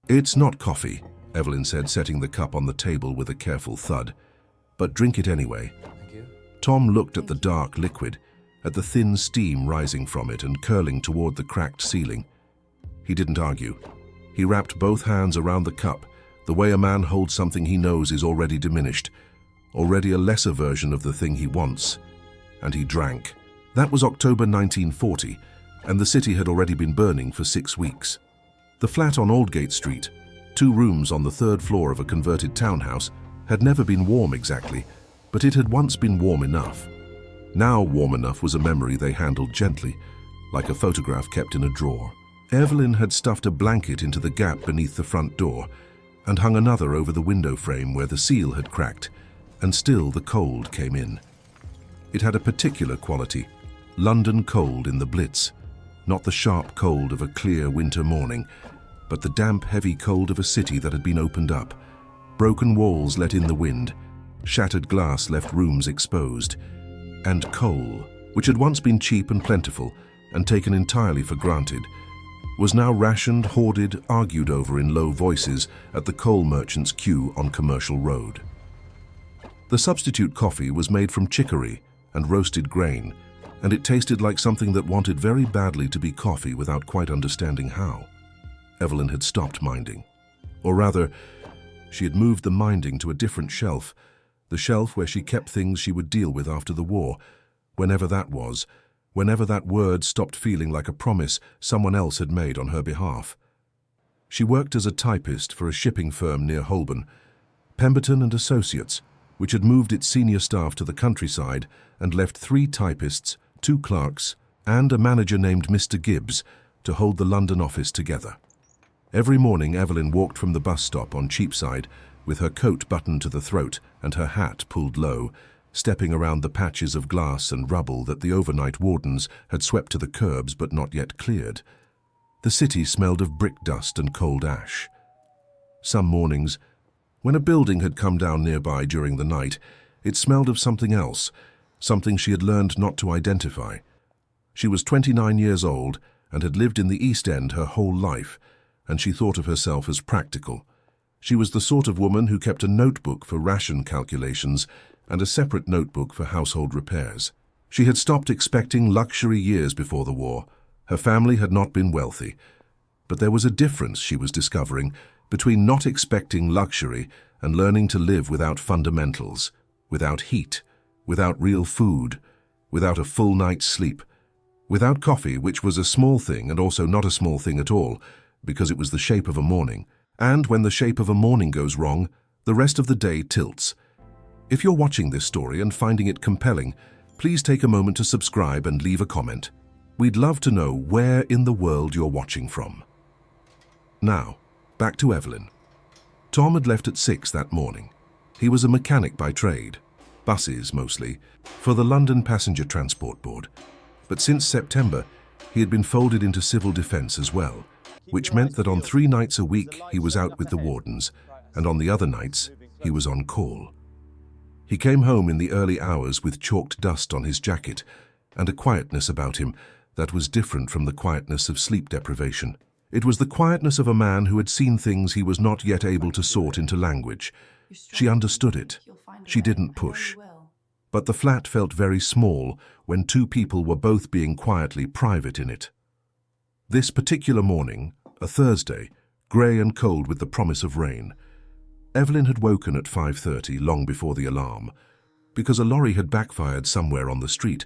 "It's not coffee," Evelyn said, setting the cup on the table with a careful thud. "But drink it anyway." Thank you. Tom looked at the dark liquid, at the thin steam rising from it and curling toward the cracked ceiling. He didn't argue. He wrapped both hands around the cup, the way a man holds something he knows is already diminished, already a lesser version of the thing he wants, and he drank. That was October 1940, and the city had already been burning for 6 weeks. The flat on Aldgate Street, 2 rooms on the 3rd floor of a converted townhouse, had never been warm exactly, but it had once been warm enough. Now warm enough was a memory they handled gently, like a photograph kept in a drawer. Evelyn had stuffed a blanket into the gap beneath the front door and hung another over the window frame where the seal had cracked, and still the cold came in. It had a particular quality, London cold in the Blitz, not the sharp cold of a clear winter morning, but the damp, heavy cold of a city that had been opened up. Broken walls let in the wind, shattered glass left rooms exposed, and coal, which had once been cheap and plentiful and taken entirely for granted, was now rationed, hoarded, argued over in low voices at the coal merchant's queue on Commercial Road. The substitute coffee was made from chicory and roasted grain, and it tasted like something that wanted very badly to be coffee without quite understanding how. Evelyn had stopped minding. Or rather, she had moved the minding to a different shelf, the shelf where she kept things she would deal with after the war, whenever that was, whenever that word stopped feeling like a promise someone else had made on her behalf. She worked as a typist for a shipping firm near Holborn, Pemberton and Associates, which had moved its senior staff to the countryside and left 3 typists, 2 clerks, and a manager named Mr. Gibbs to hold the London office together. Every morning Evelyn walked from the bus stop on Cheapside with her coat buttoned to the throat and her hat pulled low, stepping around the patches of glass and rubble that the overnight wardens had swept to the curbs but not yet cleared. The city smelled of brick dust and cold ash. Some mornings, when a building had come down nearby during the night, it smelled of something else, something she had learned not to identify. She was 29 years old and had lived in the East End her whole life, and she thought of herself as practical. She was the sort of woman who kept a notebook for ration calculations and a separate notebook for household repairs. She had stopped expecting luxury years before the war. Her family had not been wealthy. But there was a difference, she was discovering, between not expecting luxury and learning to live without fundamentals, without heat, without real food, without a full night's sleep, without coffee, which was a small thing and also not a small thing at all, because it was the shape of a morning. And when the shape of a morning goes wrong, the rest of the day tilts. If you're watching this story and finding it compelling, please take a moment to subscribe and leave a comment. We'd love to know where in the world you're watching from. Now, back to Evelyn. Tom had left at 6 that morning. He was a mechanic by trade, buses mostly, for the London Passenger Transport Board. But since September, he had been folded into civil defence as well, which meant that on 3 nights a week he was out with the wardens, and on the other nights he was on call. He came home in the early hours with chalked dust on his jacket and a quietness about him that was different from the quietness of sleep deprivation. It was the quietness of a man who had seen things he was not yet able to sort into language. She understood it. She didn't push. But the flat felt very small when 2 people were both being quietly private in it. This particular morning, a Thursday, grey and cold with the promise of rain, Evelyn had woken at 5:30, long before the alarm, because a lorry had backfired somewhere on the street,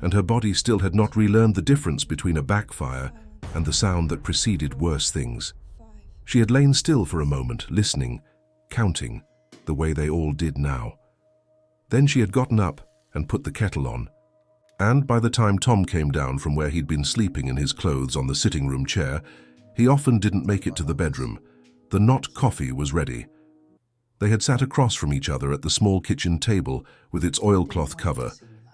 and her body still had not relearned the difference between a backfire and the sound that preceded worse things. She had lain still for a moment, listening, counting, the way they all did now. Then she had gotten up and put the kettle on, and by the time Tom came down from where he'd been sleeping in his clothes on the sitting room chair, he often didn't make it to the bedroom. The not coffee was ready. They had sat across from each other at the small kitchen table with its oilcloth cover,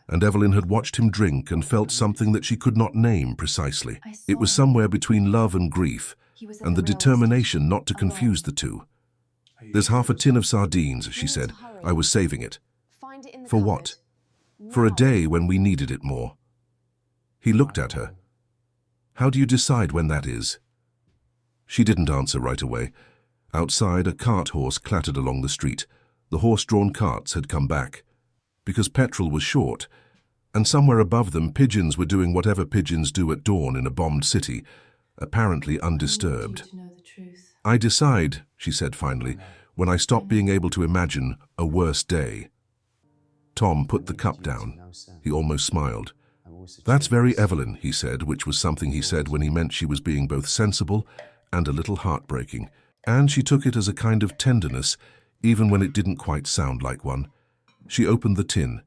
and Evelyn had watched him drink and felt something that she could not name precisely. It was somewhere between love and grief, and the determination not to confuse the two. "There's half a tin of sardines," she said. "I was saving it." "For what?" "For a day when we needed it more." He looked at her. "How do you decide when that is?" She didn't answer right away. Outside, a cart horse clattered along the street. The horse-drawn carts had come back. Because petrol was short, and somewhere above them pigeons were doing whatever pigeons do at dawn in a bombed city, apparently undisturbed. "I decide," she said finally, "when I stop being able to imagine a worse day." Tom put the cup down. He almost smiled. "That's very Evelyn," he said, which was something he said when he meant she was being both sensible and a little heartbreaking. And she took it as a kind of tenderness, even when it didn't quite sound like one. She opened the tin.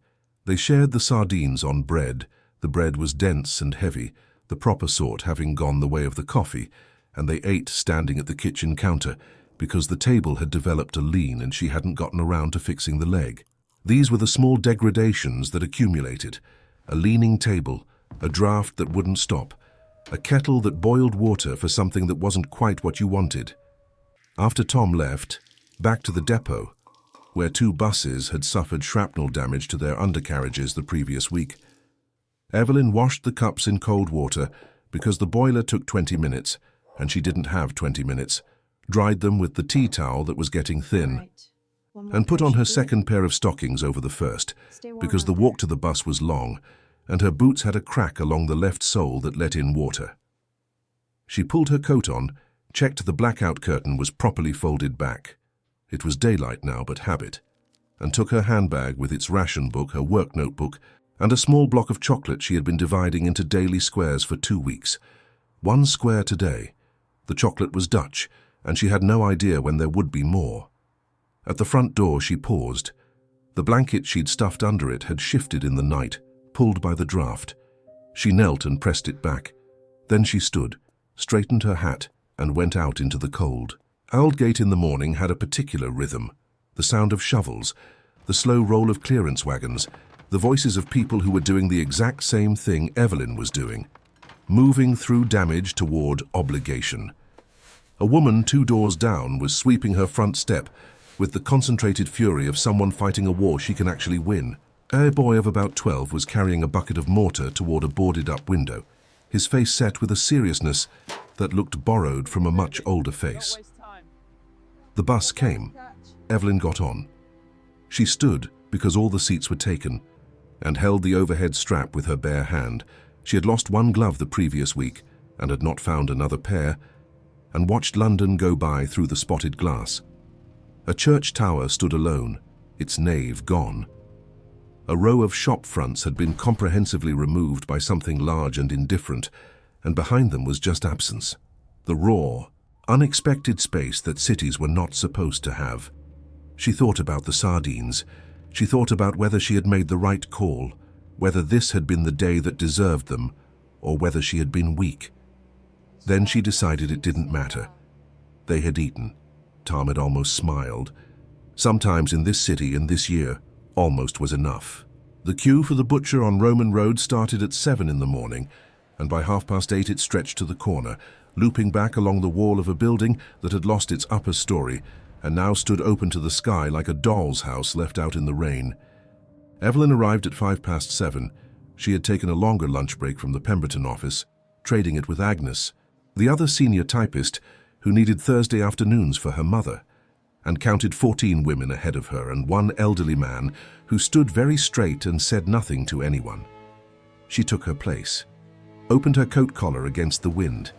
They shared the sardines on bread. The bread was dense and heavy, the proper sort having gone the way of the coffee, and they ate standing at the kitchen counter because the table had developed a lean and she hadn't gotten around to fixing the leg. These were the small degradations that accumulated. A leaning table, a draft that wouldn't stop, a kettle that boiled water for something that wasn't quite what you wanted. After Tom left, back to the depot, where 2 buses had suffered shrapnel damage to their undercarriages the previous week. Evelyn washed the cups in cold water because the boiler took 20 minutes, and she didn't have 20 minutes, dried them with the tea towel that was getting thin, and put on her second pair of stockings over the first, because the walk to the bus was long, and her boots had a crack along the left sole that let in water. She pulled her coat on, checked the blackout curtain was properly folded back. It was daylight now, but habit, and took her handbag with its ration book, her work notebook, and a small block of chocolate she had been dividing into daily squares for 2 weeks. 1 square today. The chocolate was Dutch, and she had no idea when there would be more. At the front door she paused. The blanket she'd stuffed under it had shifted in the night, pulled by the draft. She knelt and pressed it back. Then she stood, straightened her hat, and went out into the cold. Aldgate in the morning had a particular rhythm. The sound of shovels, the slow roll of clearance wagons, the voices of people who were doing the exact same thing Evelyn was doing, moving through damage toward obligation. A woman 2 doors down was sweeping her front step with the concentrated fury of someone fighting a war she can actually win. A boy of about 12 was carrying a bucket of mortar toward a boarded-up window, his face set with a seriousness that looked borrowed from a much older face. The bus came. Evelyn got on. She stood because all the seats were taken and held the overhead strap with her bare hand. She had lost 1 glove the previous week and had not found another pair, and watched London go by through the spotted glass. A church tower stood alone, its nave gone. A row of shop fronts had been comprehensively removed by something large and indifferent, and behind them was just absence. The raw, unexpected space that cities were not supposed to have. She thought about the sardines. She thought about whether she had made the right call, whether this had been the day that deserved them, or whether she had been weak. Then she decided it didn't matter. They had eaten. Tom had almost smiled. Sometimes in this city, in this year, almost was enough. The queue for the butcher on Roman Road started at 7 in the morning, and by 8:30 it stretched to the corner, looping back along the wall of a building that had lost its upper story and now stood open to the sky like a doll's house left out in the rain. Evelyn arrived at 7:05. She had taken a longer lunch break from the Pemberton office, trading it with Agnes, the other senior typist who needed Thursday afternoons for her mother, and counted 14 women ahead of her and 1 elderly man who stood very straight and said nothing to anyone. She took her place, opened her coat collar against the wind.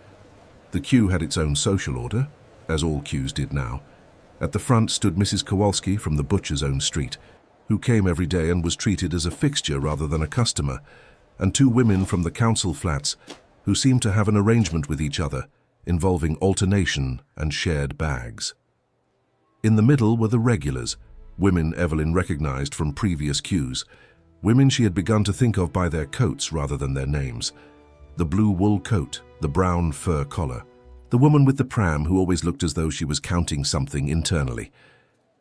The queue had its own social order, as all queues did now. At the front stood Mrs. Kowalski from the butcher's own street, who came every day and was treated as a fixture rather than a customer, and 2 women from the council flats who seemed to have an arrangement with each other, involving alternation and shared bags. In the middle were the regulars, women Evelyn recognized from previous queues, women she had begun to think of by their coats rather than their names. The blue wool coat, the brown fur collar, the woman with the pram who always looked as though she was counting something internally.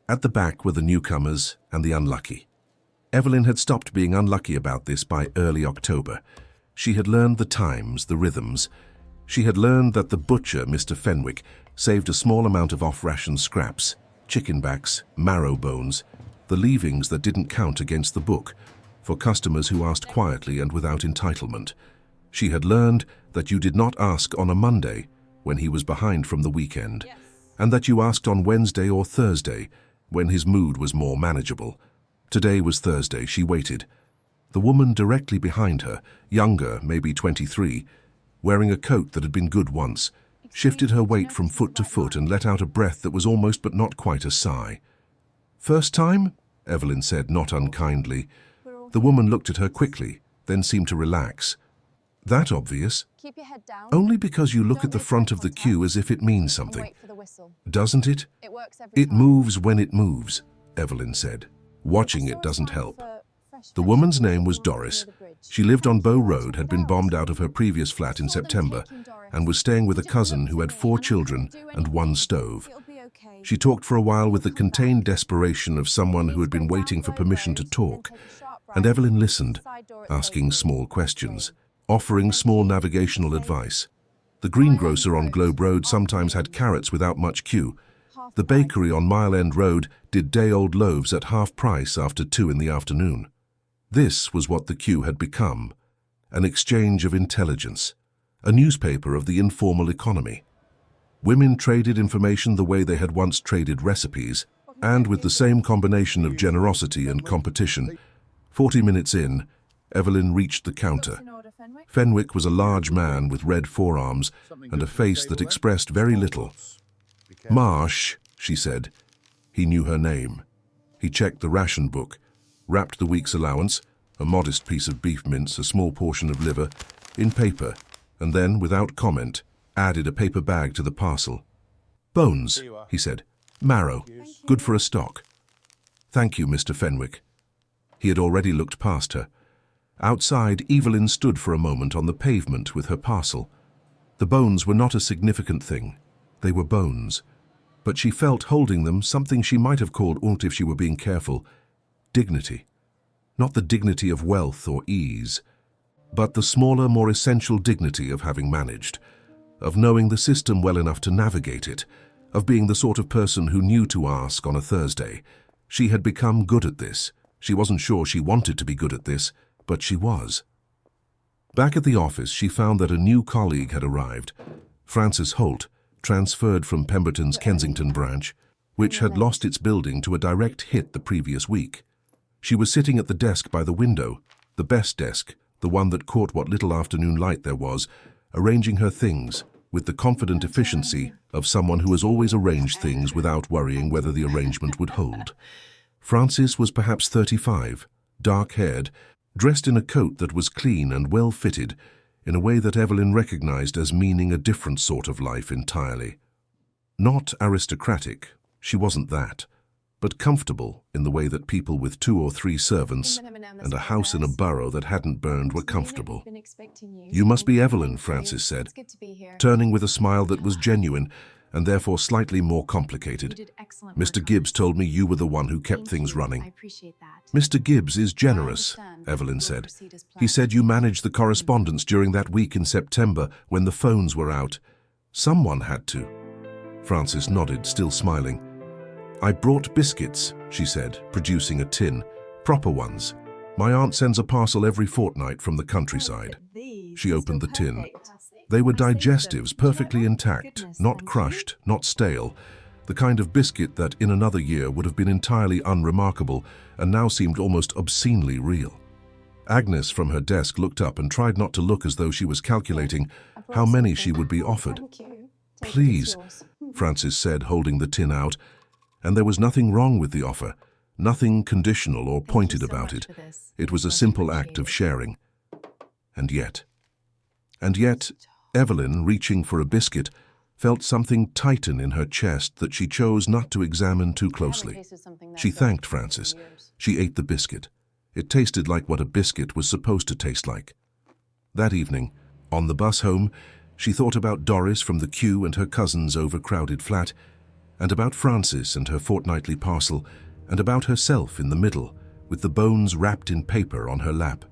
At the back were the newcomers and the unlucky. Evelyn had stopped being unlucky about this by early October. She had learned the times, the rhythms. She had learned that the butcher, Mr. Fenwick, saved a small amount of off-ration scraps, chicken backs, marrow bones, the leavings that didn't count against the book, for customers who asked quietly and without entitlement. She had learned that you did not ask on a Monday, when he was behind from the weekend, and that you asked on Wednesday or Thursday, when his mood was more manageable. Today was Thursday. She waited. The woman directly behind her, younger, maybe 23, wearing a coat that had been good once, shifted her weight from foot to foot and let out a breath that was almost but not quite a sigh. "First time?" Evelyn said, not unkindly. The woman looked at her quickly, then seemed to relax. "That obvious? Keep your head down. Only because you look at the front of the queue as if it means something. Wait for the whistle. Doesn't it? It works every It time. moves when it moves," Evelyn said. Watching it doesn't help. The woman's name was Doris. She lived on Bow Road, had been bombed out of her previous flat in September, and was staying with a cousin who had 4 children and 1 stove. She talked for a while with the contained desperation of someone who had been waiting for permission to talk, and Evelyn listened, asking small questions, offering small navigational advice. The greengrocer on Globe Road sometimes had carrots without much queue. The bakery on Mile End Road did day-old loaves at half price after 2 in the afternoon. This was what the queue had become, an exchange of intelligence, a newspaper of the informal economy. Women traded information the way they had once traded recipes, and with the same combination of generosity and competition. 40 minutes in, Evelyn reached the counter. Fenwick was a large man with red forearms and a face that expressed very little. "Marsh," she said. He knew her name. He checked the ration book, wrapped the week's allowance, a modest piece of beef mince, a small portion of liver, in paper, and then, without comment, added a paper bag to the parcel. "Bones," he said. "Marrow. Good for a stock." "Thank you, Mr. Fenwick." He had already looked past her. Outside, Evelyn stood for a moment on the pavement with her parcel. The bones were not a significant thing. They were bones. But she felt holding them something she might have called, if she were being careful, dignity. Not the dignity of wealth or ease, but the smaller, more essential dignity of having managed, of knowing the system well enough to navigate it, of being the sort of person who knew to ask on a Thursday. She had become good at this. She wasn't sure she wanted to be good at this, but she was. Back at the office, she found that a new colleague had arrived, Francis Holt, transferred from Pemberton's Kensington branch, which had lost its building to a direct hit the previous week. She was sitting at the desk by the window, the best desk, the one that caught what little afternoon light there was, arranging her things with the confident efficiency of someone who has always arranged things without worrying whether the arrangement would hold. Francis was perhaps 35, dark-haired, dressed in a coat that was clean and well-fitted, in a way that Evelyn recognized as meaning a different sort of life entirely. Not aristocratic, she wasn't that, but comfortable in the way that people with 2 or 3 servants and a house in a borough that hadn't burned were comfortable. "You must be Evelyn," Francis said, turning with a smile that was genuine and therefore slightly more complicated. "Mr. Gibbs told me you were the one who kept things running." "Mr. Gibbs is generous," Evelyn said. "He said you managed the correspondence during that week in September when the phones were out. Someone had to." Francis nodded, still smiling. "I brought biscuits," she said, producing a tin. "Proper ones. My aunt sends a parcel every fortnight from the countryside." She opened the tin. They were digestives, perfectly intact, not crushed, not stale, the kind of biscuit that in another year would have been entirely unremarkable and now seemed almost obscenely real. Agnes from her desk looked up and tried not to look as though she was calculating how many she would be offered. "Please," Francis said, holding the tin out, and there was nothing wrong with the offer, nothing conditional or pointed about it. It was a simple act of sharing. And yet, Evelyn, reaching for a biscuit, felt something tighten in her chest that she chose not to examine too closely. She thanked Francis. She ate the biscuit. It tasted like what a biscuit was supposed to taste like. That evening, on the bus home, she thought about Doris from the queue and her cousin's overcrowded flat, and about Francis and her fortnightly parcel, and about herself in the middle, with the bones wrapped in paper on her lap.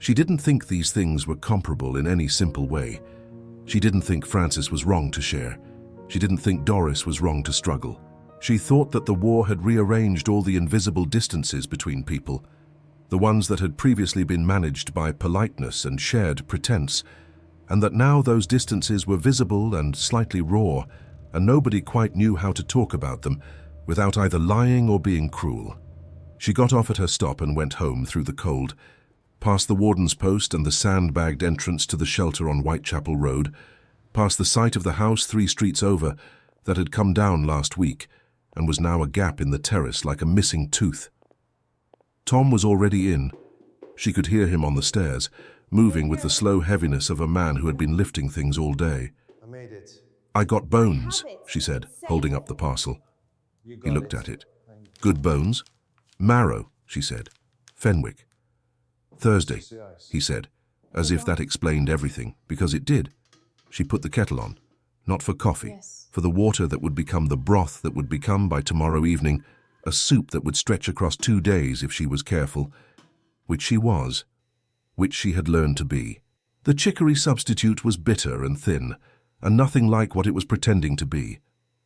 She didn't think these things were comparable in any simple way. She didn't think Francis was wrong to share. She didn't think Doris was wrong to struggle. She thought that the war had rearranged all the invisible distances between people, the ones that had previously been managed by politeness and shared pretense, and that now those distances were visible and slightly raw, and nobody quite knew how to talk about them without either lying or being cruel. She got off at her stop and went home through the cold, past the warden's post and the sandbagged entrance to the shelter on Whitechapel Road, past the site of the house 3 streets over that had come down last week and was now a gap in the terrace like a missing tooth. Tom was already in. She could hear him on the stairs, moving with the slow heaviness of a man who had been lifting things all day. I made it. "I got bones," she said, holding up the parcel. He looked at it. "Good bones?" "Marrow," she said. "Fenwick." "Thursday," he said, as if that explained everything, because it did. She put the kettle on, not for coffee, for the water that would become the broth that would become, by tomorrow evening, a soup that would stretch across 2 days if she was careful, which she was, which she had learned to be. The chicory substitute was bitter and thin, and nothing like what it was pretending to be.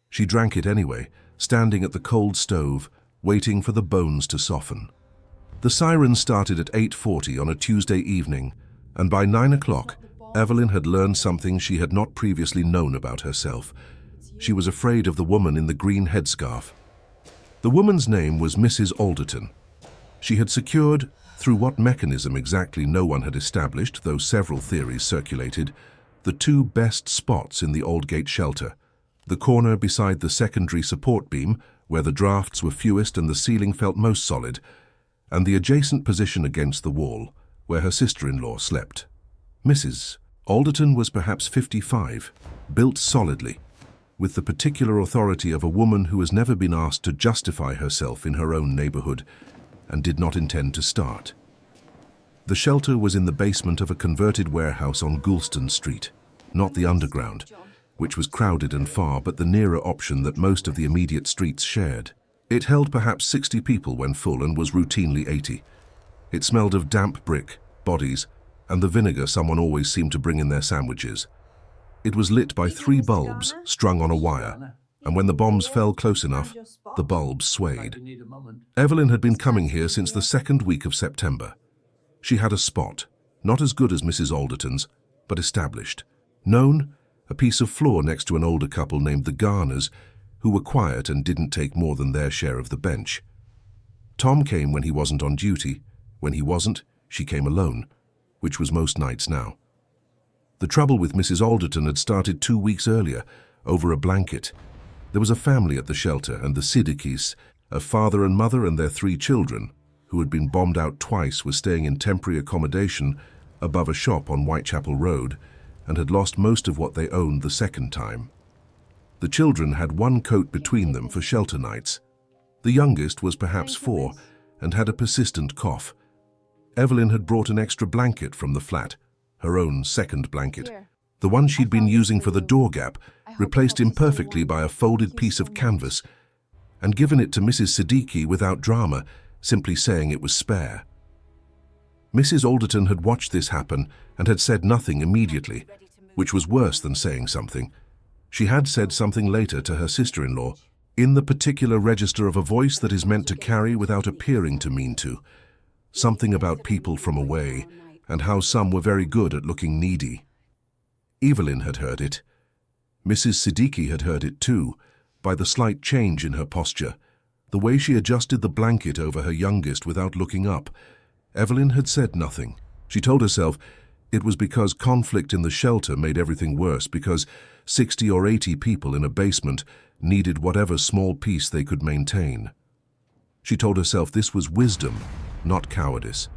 She drank it anyway, standing at the cold stove, waiting for the bones to soften. The siren started at 8:40 on a Tuesday evening, and by 9 o'clock, Evelyn had learned something she had not previously known about herself. She was afraid of the woman in the green headscarf. The woman's name was Mrs. Alderton. She had secured, through what mechanism exactly no one had established, though several theories circulated, the 2 best spots in the Aldgate shelter: the corner beside the secondary support beam, where the drafts were fewest and the ceiling felt most solid, and the adjacent position against the wall, where her sister-in-law slept. Mrs. Alderton was perhaps 55, built solidly, with the particular authority of a woman who has never been asked to justify herself in her own neighborhood and did not intend to start. The shelter was in the basement of a converted warehouse on Goulston Street, not the underground, which was crowded and far, but the nearer option that most of the immediate streets shared. It held perhaps 60 people when full and was routinely 80. It smelled of damp brick, bodies, and the vinegar someone always seemed to bring in their sandwiches. It was lit by 3 bulbs strung on a wire, and when the bombs fell close enough, the bulbs swayed. Evelyn had been coming here since the 2nd week of September. She had a spot, not as good as Mrs. Alderton's, but established. Known, a piece of floor next to an older couple named the Garners, who were quiet and didn't take more than their share of the bench. Tom came when he wasn't on duty. When he wasn't, she came alone, which was most nights now. The trouble with Mrs. Alderton had started 2 weeks earlier, over a blanket. There was a family at the shelter, and the Siddiquis, a father and mother and their 3 children, who had been bombed out twice, were staying in temporary accommodation above a shop on Whitechapel Road, and had lost most of what they owned the second time. The children had 1 coat between them for shelter nights. The youngest was perhaps 4 and had a persistent cough. Evelyn had brought an extra blanket from the flat, her own second blanket. The one she'd been using for the door gap, replaced imperfectly by a folded piece of canvas, and given it to Mrs. Siddiqui without drama, simply saying it was spare. Mrs. Alderton had watched this happen and had said nothing immediately, which was worse than saying something. She had said something later to her sister-in-law, in the particular register of a voice that is meant to carry without appearing to mean to. Something about people from away, and how some were very good at looking needy. Evelyn had heard it. Mrs. Siddiqui had heard it too, by the slight change in her posture, the way she adjusted the blanket over her youngest without looking up. Evelyn had said nothing. She told herself it was because conflict in the shelter made everything worse, because 60 or 80 people in a basement needed whatever small peace they could maintain. She told herself this was wisdom, not cowardice.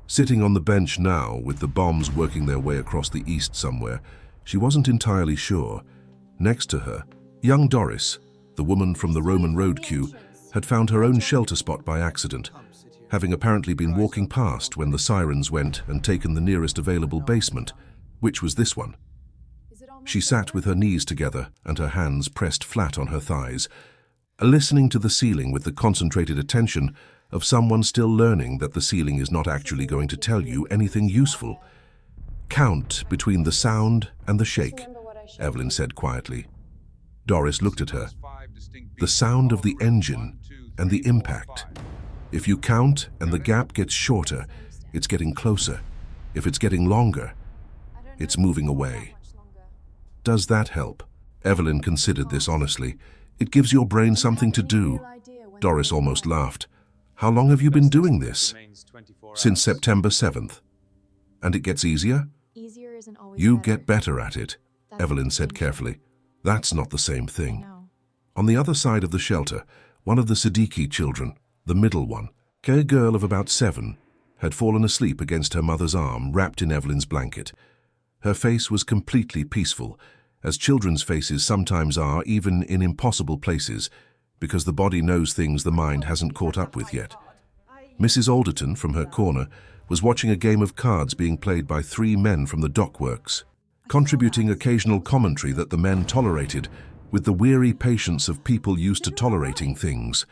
Sitting on the bench now, with the bombs working their way across the east somewhere, she wasn't entirely sure. Next to her, young Doris, the woman from the Roman Road queue, had found her own shelter spot by accident, having apparently been walking past when the sirens went and taken the nearest available basement, which was this one. She sat with her knees together and her hands pressed flat on her thighs, listening to the ceiling with the concentrated attention of someone still learning that the ceiling is not actually going to tell you anything useful. "Count between the sound and the shake," Evelyn said quietly. Doris looked at her. "The sound of the engine and the impact. If you count and the gap gets shorter, it's getting closer. If it's getting longer, It's moving away. Does that help? Evelyn considered this honestly. It gives your brain something to do. Doris almost laughed. How long have you been doing this? Since September 7th. And it gets easier? You get better at it, Evelyn said carefully. That's not the same thing. On the other side of the shelter, one of the Siddiqui children, the middle one, a girl of about 7, had fallen asleep against her mother's arm, wrapped in Evelyn's blanket. Her face was completely peaceful, as children's faces sometimes are, even in impossible places, because the body knows things the mind hasn't caught up with yet. Mrs. Alderton, from her corner, was watching a game of cards being played by 3 men from the dockworks, contributing occasional commentary that the men tolerated with the weary patience of people used to tolerating things.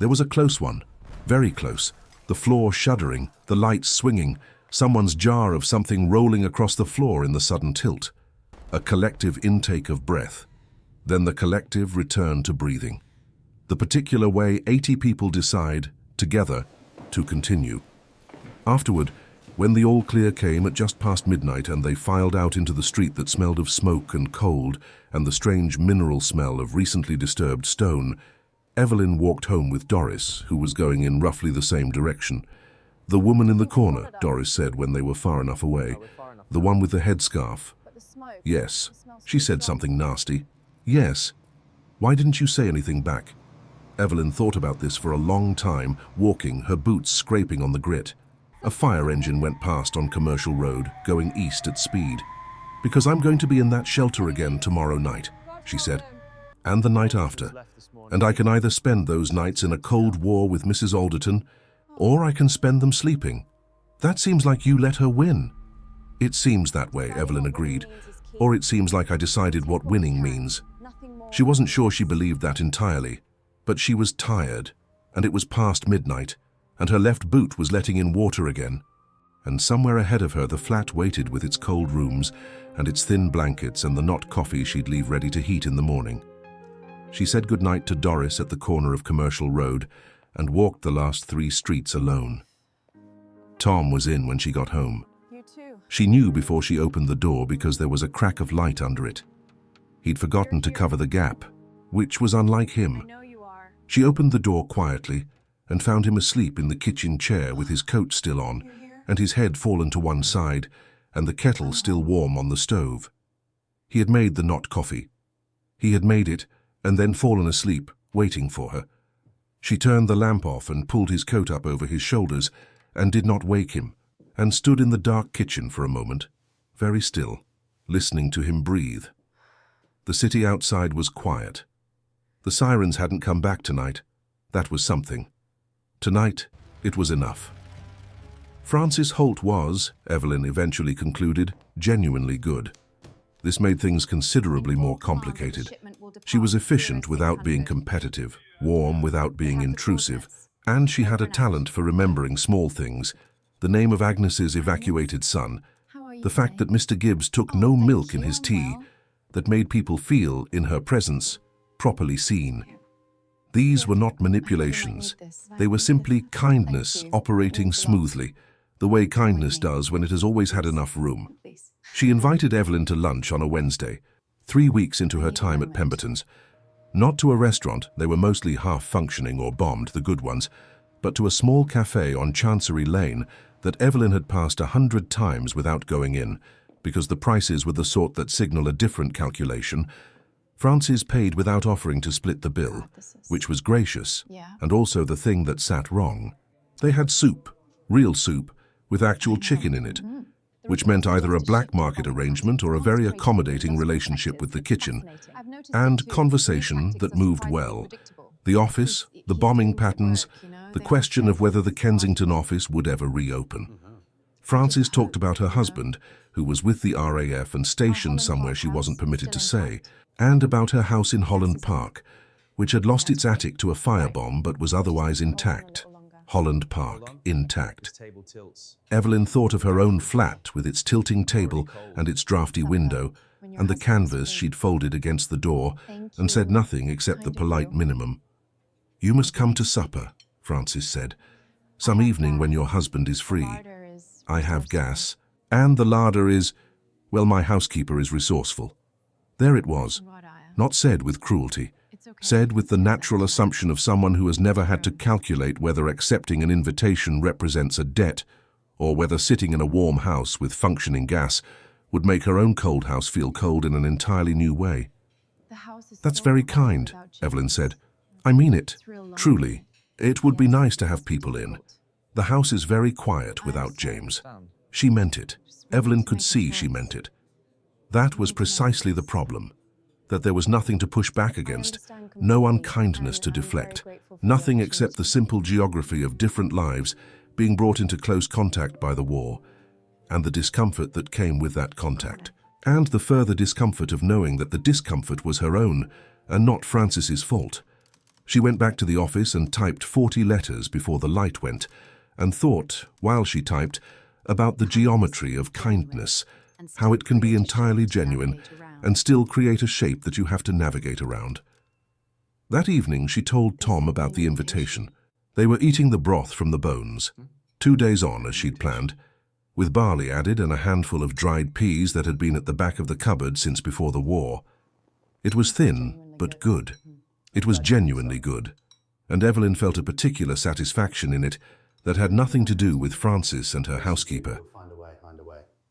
There was a close one, very close, the floor shuddering, the lights swinging, someone's jar of something rolling across the floor in the sudden tilt. A collective intake of breath. Then the collective return to breathing. The particular way 80 people decide, together, to continue. Afterward, when the all-clear came at just past midnight and they filed out into the street that smelled of smoke and cold and the strange mineral smell of recently disturbed stone, Evelyn walked home with Doris, who was going in roughly the same direction. The woman in the corner, Doris said when they were far enough away. The one with the headscarf. Yes. She said something nasty. Yes. Why didn't you say anything back? Evelyn thought about this for a long time, walking, her boots scraping on the grit. A fire engine went past on Commercial Road, going east at speed. Because I'm going to be in that shelter again tomorrow night, she said, and the night after. And I can either spend those nights in a cold war with Mrs. Alderton, or I can spend them sleeping. That seems like you let her win. It seems that way, Evelyn agreed. Or it seems like I decided what winning means. She wasn't sure she believed that entirely, but she was tired, and it was past midnight, and her left boot was letting in water again. And somewhere ahead of her the flat waited with its cold rooms and its thin blankets and the not coffee she'd leave ready to heat in the morning. She said goodnight to Doris at the corner of Commercial Road and walked the last 3 streets alone. Tom was in when she got home. She knew before she opened the door because there was a crack of light under it. He'd forgotten to cover the gap, which was unlike him. She opened the door quietly and found him asleep in the kitchen chair with his coat still on and his head fallen to one side and the kettle still warm on the stove. He had made the not coffee. He had made it and then fallen asleep, waiting for her. She turned the lamp off and pulled his coat up over his shoulders and did not wake him, and stood in the dark kitchen for a moment, very still, listening to him breathe. The city outside was quiet. The sirens hadn't come back tonight. That was something. Tonight, it was enough. Francis Holt was, Evelyn eventually concluded, genuinely good. This made things considerably more complicated. She was efficient without being competitive, warm without being intrusive, and she had a talent for remembering small things, the name of Agnes's evacuated son, the fact that Mr. Gibbs took no milk in his tea, that made people feel, in her presence, properly seen. These were not manipulations. They were simply kindness operating smoothly, the way kindness does when it has always had enough room. She invited Evelyn to lunch on a Wednesday, 3 weeks into her time at Pemberton's. Not to a restaurant, they were mostly half-functioning or bombed, the good ones, but to a small cafe on Chancery Lane that Evelyn had passed 100 times without going in, because the prices were the sort that signal a different calculation. Francis paid without offering to split the bill, which was gracious, and also the thing that sat wrong. They had soup, real soup, with actual chicken in it, which meant either a black market arrangement or a very accommodating relationship with the kitchen, and conversation that moved well. The office, the bombing patterns, the question of whether the Kensington office would ever reopen. Frances talked about her husband, who was with the RAF and stationed somewhere she wasn't permitted to say, and about her house in Holland Park, which had lost its attic to a firebomb but was otherwise intact. Holland Park, intact. Evelyn thought of her own flat with its tilting table and its drafty window, and the canvas she'd folded against the door, and said nothing except the polite minimum. "You must come to supper," Francis said, "some evening when your husband is free. I have gas, and the larder is..." Well, my housekeeper is resourceful. There it was, not said with cruelty, said with the natural assumption of someone who has never had to calculate whether accepting an invitation represents a debt or whether sitting in a warm house with functioning gas would make her own cold house feel cold in an entirely new way. That's very kind, Evelyn said. I mean it, truly. It would be nice to have people in. The house is very quiet without James. She meant it. Evelyn could see she meant it. That was precisely the problem, that there was nothing to push back against, no unkindness to deflect, nothing except the simple geography of different lives being brought into close contact by the war, and the discomfort that came with that contact, and the further discomfort of knowing that the discomfort was her own and not Francis's fault. She went back to the office and typed 40 letters before the light went, and thought, while she typed, about the geometry of kindness, how it can be entirely genuine and still create a shape that you have to navigate around. That evening she told Tom about the invitation. They were eating the broth from the bones, 2 days on as she'd planned, with barley added and a handful of dried peas that had been at the back of the cupboard since before the war. It was thin, but good. It was genuinely good, and Evelyn felt a particular satisfaction in it that had nothing to do with Francis and her housekeeper.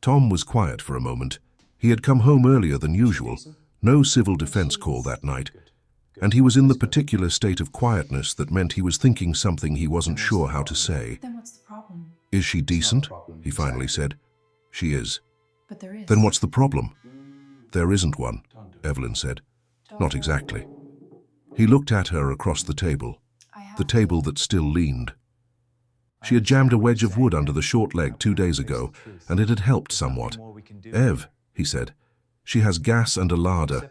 Tom was quiet for a moment. He had come home earlier than usual, no civil defense call that night, and he was in the particular state of quietness that meant he was thinking something he wasn't sure how to say. Then what's the problem? Is she decent? He finally said. She is. But there is. Then what's the problem? There isn't one, Evelyn said. Not exactly. He looked at her across the table that still leaned. She had jammed a wedge of wood under the short leg 2 days ago, and it had helped somewhat. Ev, he said, she has gas and a larder.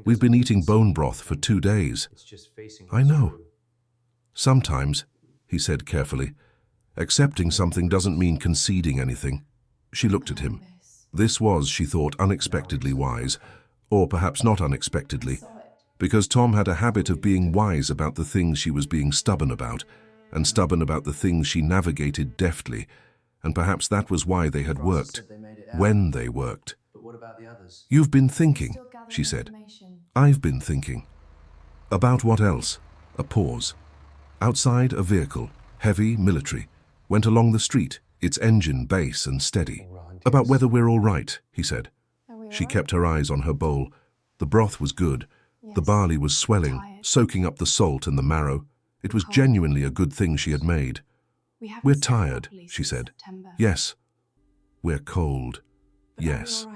We've been eating bone broth for 2 days. I know. Sometimes, he said carefully, accepting something doesn't mean conceding anything. She looked at him. This was, she thought, unexpectedly wise, or perhaps not unexpectedly, because Tom had a habit of being wise about the things she was being stubborn about, and stubborn about the things she navigated deftly, and perhaps that was why they had worked, when they worked. You've been thinking, she said. I've been thinking. About what else? A pause. Outside, a vehicle, heavy, military, went along the street, its engine bass and steady. About whether we're all right, he said. She kept her eyes on her bowl. The broth was good. The barley was swelling, soaking up the salt and the marrow. It was genuinely a good thing she had made. We're tired, she said. Yes. We're cold. Yes.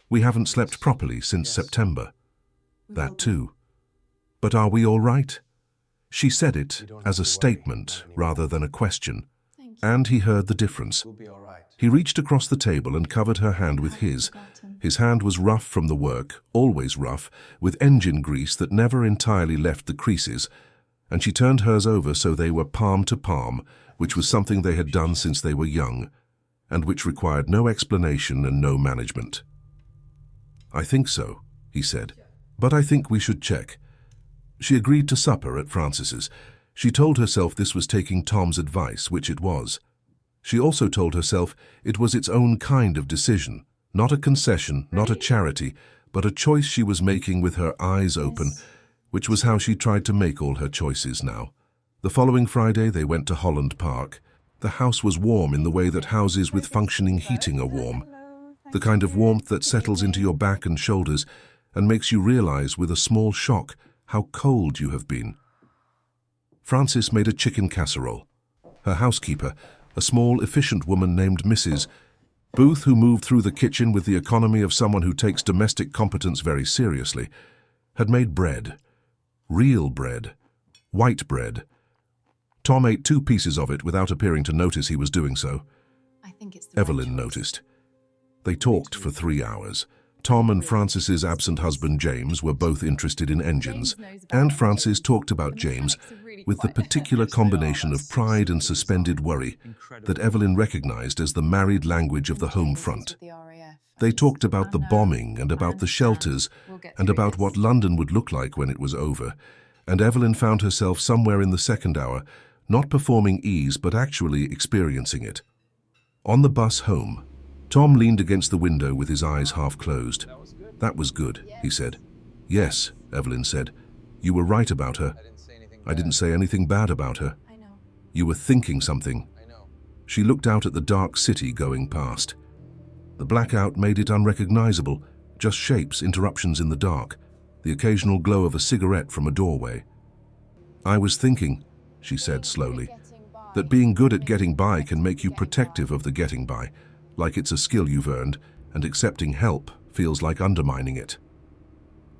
We haven't slept properly since September. That too. But are we all right? She said it as a statement rather than a question, and he heard the difference. He reached across the table and covered her hand with his. His hand was rough from the work, always rough, with engine grease that never entirely left the creases, and she turned hers over so they were palm to palm, which was something they had done since they were young, and which required no explanation and no management. I think so, he said, but I think we should check. She agreed to supper at Francis's. She told herself this was taking Tom's advice, which it was. She also told herself it was its own kind of decision, not a concession, not a charity, but a choice she was making with her eyes open, which was how she tried to make all her choices now. The following Friday they went to Holland Park. The house was warm in the way that houses with functioning heating are warm, the kind of warmth that settles into your back and shoulders and makes you realize with a small shock how cold you have been. Francis made a chicken casserole. Her housekeeper, a small, efficient woman named Mrs. Booth, who moved through the kitchen with the economy of someone who takes domestic competence very seriously, had made bread. Real bread. White bread. Tom ate 2 pieces of it without appearing to notice he was doing so. Evelyn noticed. They talked for 3 hours. Tom and Francis's absent husband James were both interested in engines, and Francis talked about James with the particular combination of pride and suspended worry that Evelyn recognized as the married language of the home front. They talked about the bombing and about the shelters and about what London would look like when it was over, and Evelyn found herself somewhere in the second hour, not performing ease but actually experiencing it. On the bus home, Tom leaned against the window with his eyes half closed. That was good, he said. Yes, Evelyn said. You were right about her. I didn't say anything bad about her. I know. You were thinking something. She looked out at the dark city going past. The blackout made it unrecognizable, just shapes, interruptions in the dark, the occasional glow of a cigarette from a doorway. I was thinking, she said slowly, that being good at getting by can make you protective of the getting by, like it's a skill you've earned, and accepting help feels like undermining it.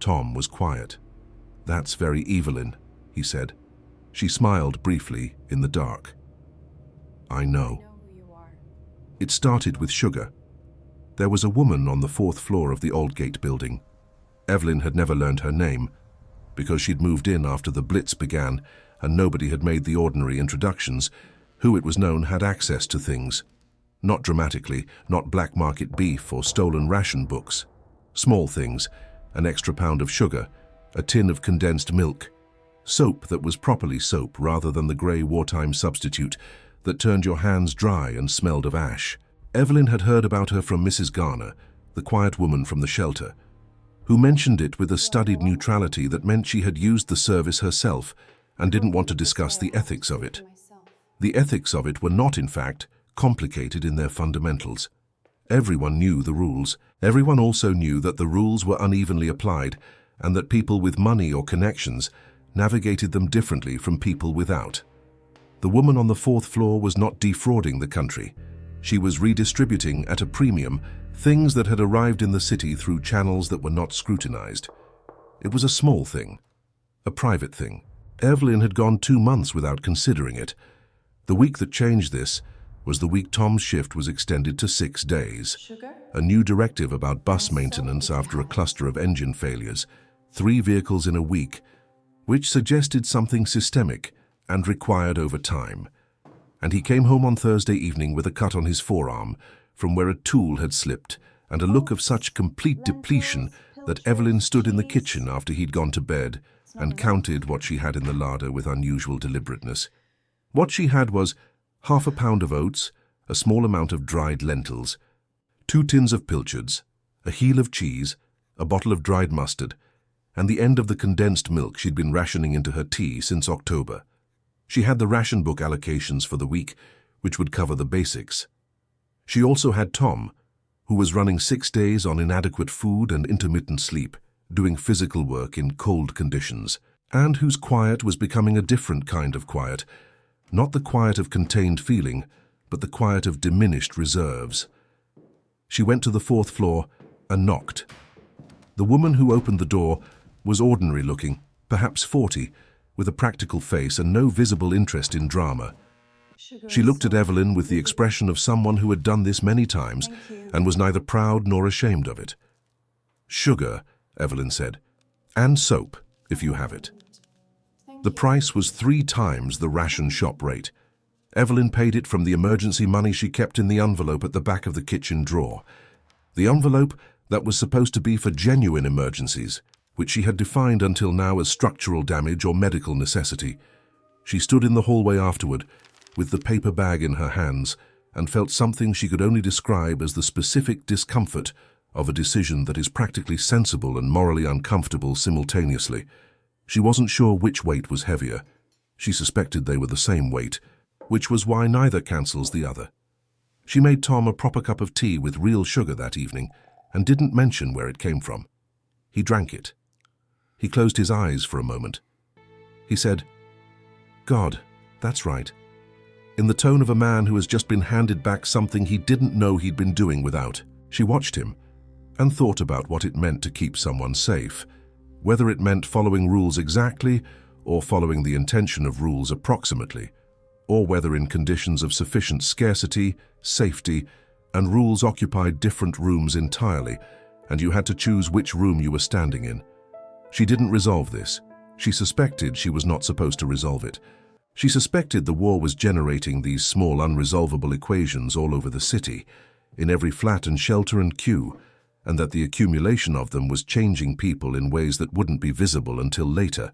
Tom was quiet. That's very Evelyn, he said. She smiled briefly in the dark. I know. Who you are. It started with sugar. There was a woman on the 4th floor of the Aldgate building. Evelyn had never learned her name, because she'd moved in after the Blitz began and nobody had made the ordinary introductions. Who, it was known, had access to things. Not dramatically, not black market beef or stolen ration books. Small things, an extra pound of sugar, a tin of condensed milk, soap that was properly soap rather than the grey wartime substitute that turned your hands dry and smelled of ash. Evelyn had heard about her from Mrs. Garner, the quiet woman from the shelter, who mentioned it with a studied neutrality that meant she had used the service herself and didn't want to discuss the ethics of it. The ethics of it were not, in fact, complicated in their fundamentals. Everyone knew the rules. Everyone also knew that the rules were unevenly applied and that people with money or connections navigated them differently from people without. The woman on the 4th floor was not defrauding the country. She was redistributing at a premium things that had arrived in the city through channels that were not scrutinized. It was a small thing, a private thing. Evelyn had gone 2 months without considering it. The week that changed this was the week Tom's shift was extended to 6 days. Sugar? A new directive about bus maintenance after a cluster of engine failures, 3 vehicles in a week, which suggested something systemic and required overtime. And he came home on Thursday evening with a cut on his forearm from where a tool had slipped and a look of such complete depletion that Evelyn stood in the kitchen after he'd gone to bed and counted what she had in the larder with unusual deliberateness. What she had was half a pound of oats, a small amount of dried lentils, 2 tins of pilchards, a heel of cheese, a bottle of dried mustard, and the end of the condensed milk she'd been rationing into her tea since October. She had the ration book allocations for the week, which would cover the basics. She also had Tom, who was running 6 days on inadequate food and intermittent sleep, doing physical work in cold conditions, and whose quiet was becoming a different kind of quiet, not the quiet of contained feeling, but the quiet of diminished reserves. She went to the 4th floor and knocked. The woman who opened the door was ordinary-looking, perhaps 40, with a practical face and no visible interest in drama. She looked at Evelyn with the expression of someone who had done this many times and was neither proud nor ashamed of it. Sugar, Evelyn said, and soap, if you have it. The price was 3 times the ration shop rate. Evelyn paid it from the emergency money she kept in the envelope at the back of the kitchen drawer. The envelope that was supposed to be for genuine emergencies, which she had defined until now as structural damage or medical necessity. She stood in the hallway afterward, with the paper bag in her hands, and felt something she could only describe as the specific discomfort of a decision that is practically sensible and morally uncomfortable simultaneously. She wasn't sure which weight was heavier. She suspected they were the same weight, which was why neither cancels the other. She made Tom a proper cup of tea with real sugar that evening and didn't mention where it came from. He drank it. He closed his eyes for a moment. He said, "God, that's right," in the tone of a man who has just been handed back something he didn't know he'd been doing without. She watched him and thought about what it meant to keep someone safe, whether it meant following rules exactly or following the intention of rules approximately, or whether in conditions of sufficient scarcity, safety, and rules occupied different rooms entirely, and you had to choose which room you were standing in. She didn't resolve this. She suspected she was not supposed to resolve it. She suspected the war was generating these small unresolvable equations all over the city, in every flat and shelter and queue, and that the accumulation of them was changing people in ways that wouldn't be visible until later,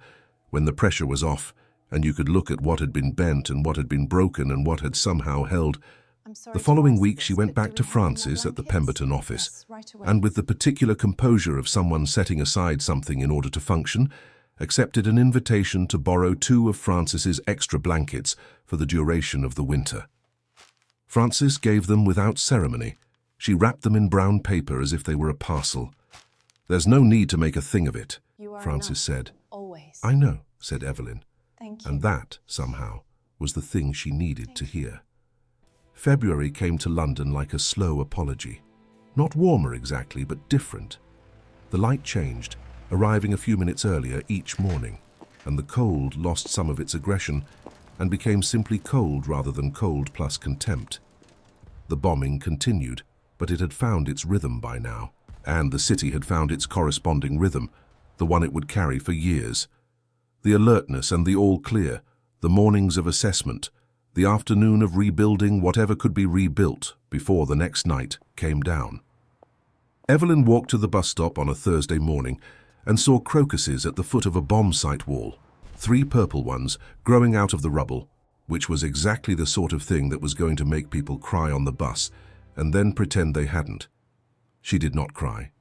when the pressure was off and you could look at what had been bent and what had been broken and what had somehow held The following week she went back to Francis at the Pemberton office, and with the particular composure of someone setting aside something in order to function, accepted an invitation to borrow 2 of Francis's extra blankets for the duration of the winter. Francis gave them without ceremony. She wrapped them in brown paper as if they were a parcel. "There's no need to make a thing of it," Francis said. Always. "I know," said Evelyn. Thank you. And that, somehow, was the thing she needed to hear. February came to London like a slow apology. Not warmer exactly, but different. The light changed, arriving a few minutes earlier each morning, and the cold lost some of its aggression and became simply cold rather than cold plus contempt. The bombing continued, but it had found its rhythm by now, and the city had found its corresponding rhythm, the one it would carry for years. The alertness and the all-clear, the mornings of assessment, the afternoon of rebuilding whatever could be rebuilt before the next night came down. Evelyn walked to the bus stop on a Thursday morning and saw crocuses at the foot of a bomb site wall, 3 purple ones growing out of the rubble, which was exactly the sort of thing that was going to make people cry on the bus and then pretend they hadn't. She did not cry.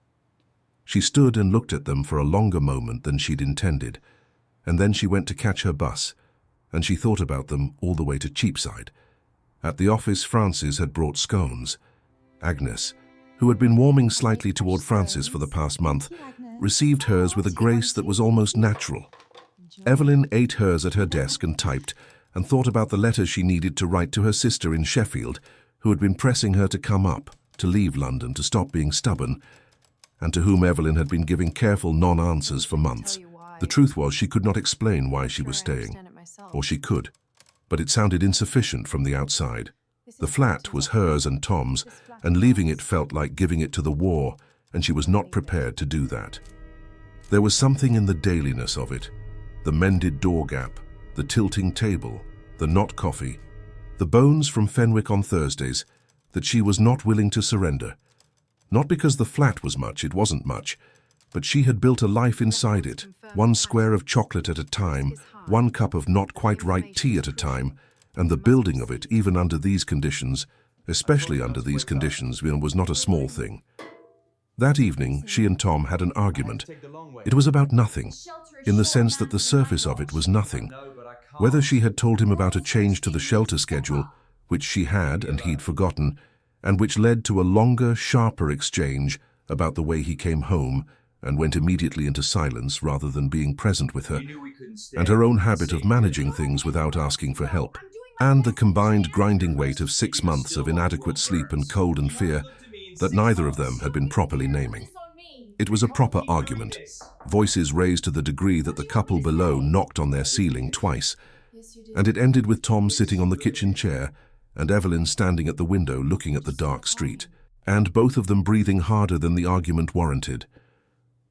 She stood and looked at them for a longer moment than she'd intended, and then she went to catch her bus, and she thought about them all the way to Cheapside. At the office, Francis had brought scones. Agnes, who had been warming slightly toward Francis for the past month, received hers with a grace that was almost natural. Evelyn ate hers at her desk and typed, and thought about the letter she needed to write to her sister in Sheffield, who had been pressing her to come up, to leave London, to stop being stubborn, and to whom Evelyn had been giving careful non-answers for months. The truth was she could not explain why she was staying. Or she could, but it sounded insufficient from the outside. The flat was hers and Tom's, and leaving it felt like giving it to the war, and she was not prepared to do that. There was something in the dailiness of it, the mended door gap, the tilting table, the not coffee, the bones from Fenwick on Thursdays, that she was not willing to surrender. Not because the flat was much, it wasn't much, but she had built a life inside it, one square of chocolate at a time, one cup of not quite right tea at a time, and the building of it, even under these conditions, especially under these conditions, was not a small thing. That evening, she and Tom had an argument. It was about nothing, in the sense that the surface of it was nothing. Whether she had told him about a change to the shelter schedule, which she had and he'd forgotten, and which led to a longer, sharper exchange about the way he came home and went immediately into silence rather than being present with her, and her own habit of managing things without asking for help, and the combined grinding weight of 6 months of inadequate sleep and cold and fear that neither of them had been properly naming. It was a proper argument, voices raised to the degree that the couple below knocked on their ceiling twice, and it ended with Tom sitting on the kitchen chair and Evelyn standing at the window looking at the dark street, and both of them breathing harder than the argument warranted.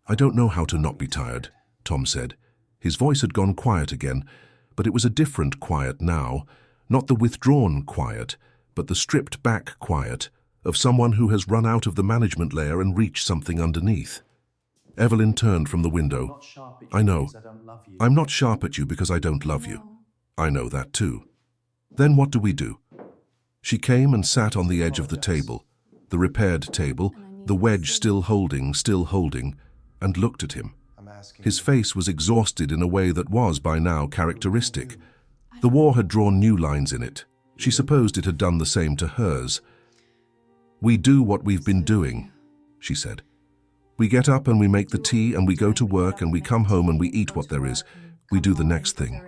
"I don't know how to not be tired," Tom said. His voice had gone quiet again, but it was a different quiet now, not the withdrawn quiet, but the stripped-back quiet of someone who has run out of the management layer and reached something underneath. Evelyn turned from the window. "I know. I'm not sharp at you because I don't love you. I know that too. Then what do we do?" She came and sat on the edge of the table, the repaired table, the wedge still holding, and looked at him. His face was exhausted in a way that was, by now, characteristic. The war had drawn new lines in it. She supposed it had done the same to hers. "We do what we've been doing," she said. "We get up and we make the tea and we go to work and we come home and we eat what there is. We do the next thing."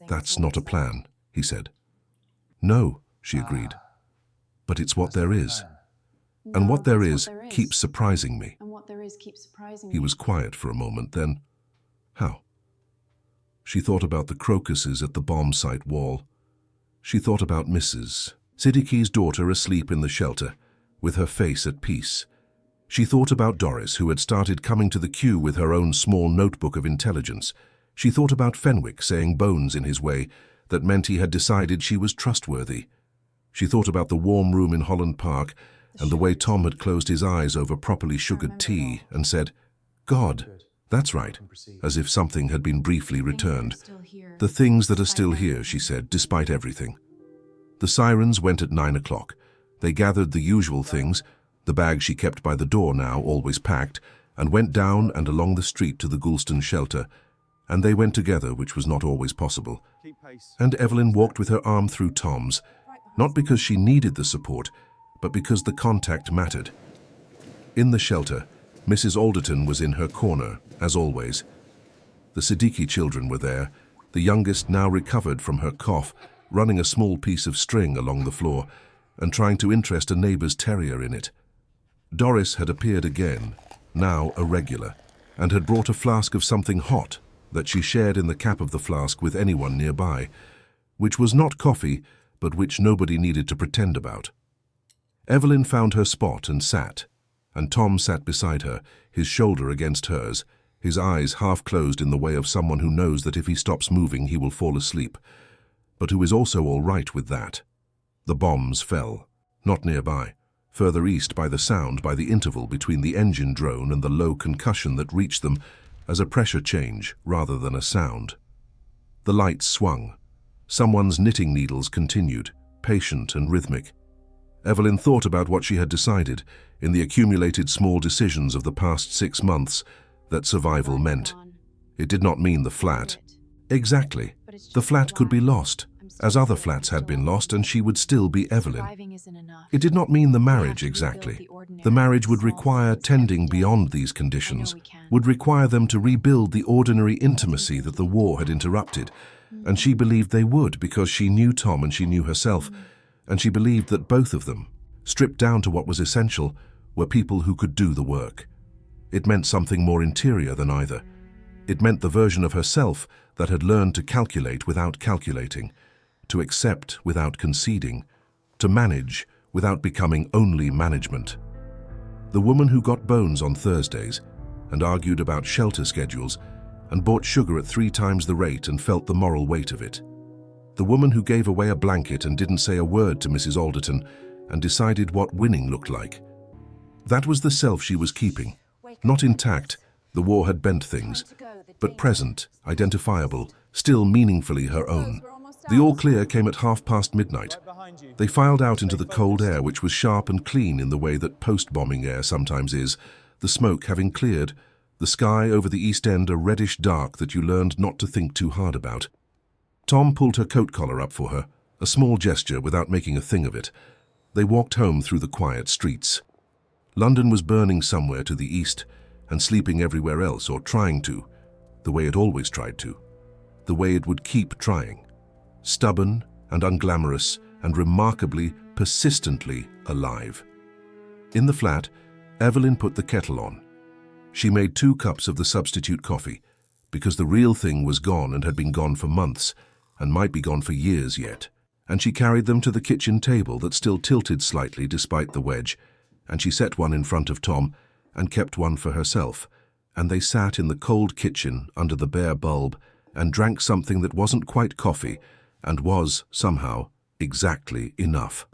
"That's not a plan," he said. "No," she agreed. "But it's what there is. And what there is keeps surprising me." He was quiet for a moment, then, "How?" She thought about the crocuses at the bomb site wall. She thought about Mrs. Siddiqui's daughter asleep in the shelter, with her face at peace. She thought about Doris, who had started coming to the queue with her own small notebook of intelligence. She thought about Fenwick saying bones in his way that meant he had decided she was trustworthy. She thought about the warm room in Holland Park and the way Tom had closed his eyes over properly sugared tea and said, "God, that's right," as if something had been briefly returned. "The things that are still here," she said, "despite everything." The sirens went at 9 o'clock. They gathered the usual things, the bag she kept by the door now always packed, and went down and along the street to the Goulston shelter. And they went together, which was not always possible. And Evelyn walked with her arm through Tom's, not because she needed the support, but because the contact mattered. In the shelter, Mrs. Alderton was in her corner, as always. The Siddiqui children were there, the youngest now recovered from her cough, running a small piece of string along the floor and trying to interest a neighbour's terrier in it. Doris had appeared again, now a regular, and had brought a flask of something hot that she shared in the cap of the flask with anyone nearby, which was not coffee, but which nobody needed to pretend about. Evelyn found her spot and sat, and Tom sat beside her, his shoulder against hers, his eyes half closed in the way of someone who knows that if he stops moving he will fall asleep, but who is also all right with that. The bombs fell, not nearby, further east by the sound by the interval between the engine drone and the low concussion that reached them as a pressure change rather than a sound. The lights swung. Someone's knitting needles continued, patient and rhythmic. Evelyn thought about what she had decided in the accumulated small decisions of the past 6 months that survival meant. It did not mean the flat. Exactly. The flat could be lost, as other flats had been lost, and she would still be Evelyn. It did not mean the marriage exactly. The marriage would require tending beyond these conditions, would require them to rebuild the ordinary intimacy that the war had interrupted, and she believed they would because she knew Tom and she knew herself, and she believed that both of them, stripped down to what was essential, were people who could do the work. It meant something more interior than either. It meant the version of herself that had learned to calculate without calculating, to accept without conceding, to manage without becoming only management. The woman who got bones on Thursdays and argued about shelter schedules and bought sugar at 3 times the rate and felt the moral weight of it. The woman who gave away a blanket and didn't say a word to Mrs. Alderton and decided what winning looked like. That was the self she was keeping. Not intact, the war had bent things, but present, identifiable, still meaningfully her own. The all clear came at midnight. They filed out into the cold air, which was sharp and clean in the way that post-bombing air sometimes is, the smoke having cleared, the sky over the East End a reddish dark that you learned not to think too hard about. Tom pulled her coat collar up for her, a small gesture without making a thing of it. They walked home through the quiet streets. London was burning somewhere to the east and sleeping everywhere else, or trying to, the way it always tried to, the way it would keep trying. Stubborn and unglamorous and remarkably, persistently alive. In the flat, Evelyn put the kettle on. She made 2 cups of the substitute coffee, because the real thing was gone and had been gone for months, and might be gone for years yet. And she carried them to the kitchen table that still tilted slightly despite the wedge, and she set one in front of Tom and kept one for herself, and they sat in the cold kitchen under the bare bulb and drank something that wasn't quite coffee and was, somehow, exactly enough.